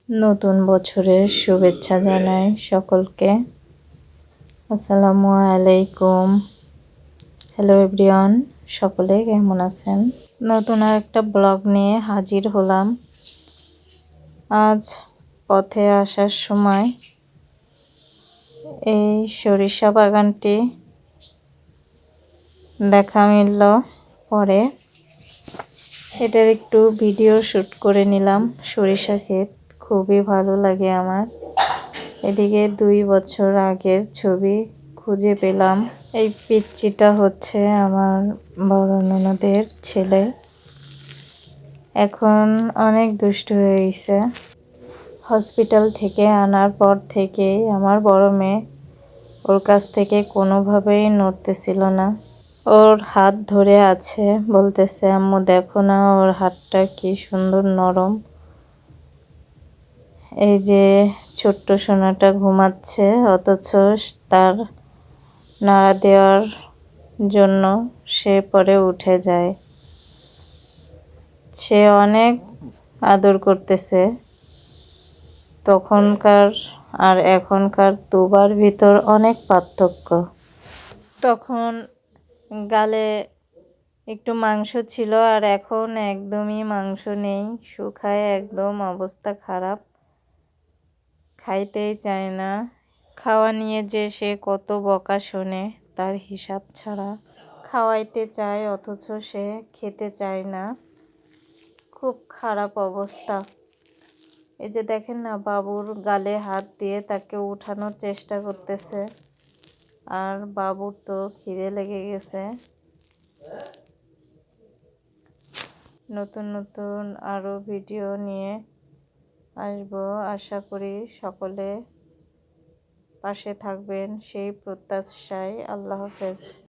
নতুন বছরের শুভেচ্ছা জানাই সকলকে। আসসালামু আলাইকুম। হ্যালো এভরিওয়ান, সকলে কেমন আছেন? নতুন আরেকটা ব্লগ নিয়ে হাজির হলাম। আজ পথে আসার সময় এই সরিষা বাগানটি দেখা মিলল, পরে এটার একটু ভিডিও শ্যুট করে নিলাম। সরিষা ক্ষেত খুবই ভালো লাগে আমার। এদিকে 2 বছর আগের ছবি খুঁজে পেলাম। এই পিচ্চিটা হচ্ছে আমার বড় ননদের ছেলে। এখন অনেক দুষ্ট হয়ে গেছে। হসপিটাল থেকে আনার পর থেকেই আমার বড় মেয়ে ওর কাছ থেকে কোনোভাবেই নড়তেছিল না। ওর হাত ধরে আছে, বলতেছে আম্মু দেখো না ওর হাতটা কি সুন্দর নরম। এই যে ছোট্ট সোনাটা ঘুমাচ্ছে, অথচ তার নাড়া দেওয়ার জন্য সে পরে উঠে যায়। সে অনেক আদর করতেছে। তখনকার আর এখনকার দুবার ভিতর অনেক পার্থক্য। তখন গালে একটু মাংস ছিল আর এখন একদমই মাংস নেই, শুকায় একদম অবস্থা খারাপ, খাইতেই চায় না। খাওয়া নিয়ে যে সে কত বকা শোনে তার হিসাব ছাড়া। খাওয়াইতে চায় অথচ সে খেতে চায় না, খুব খারাপ অবস্থা। এই যে দেখেন না, বাবুর গালে হাত দিয়ে তাকে উঠানোর চেষ্টা করতেছে, আর বাবুর তো খিদে লেগে গেছে। নতুন নতুন আরও ভিডিও নিয়ে আসবো, আশা করি সকলে পাশে থাকবেন সেই প্রত্যাশায়। আল্লাহ হাফেজ।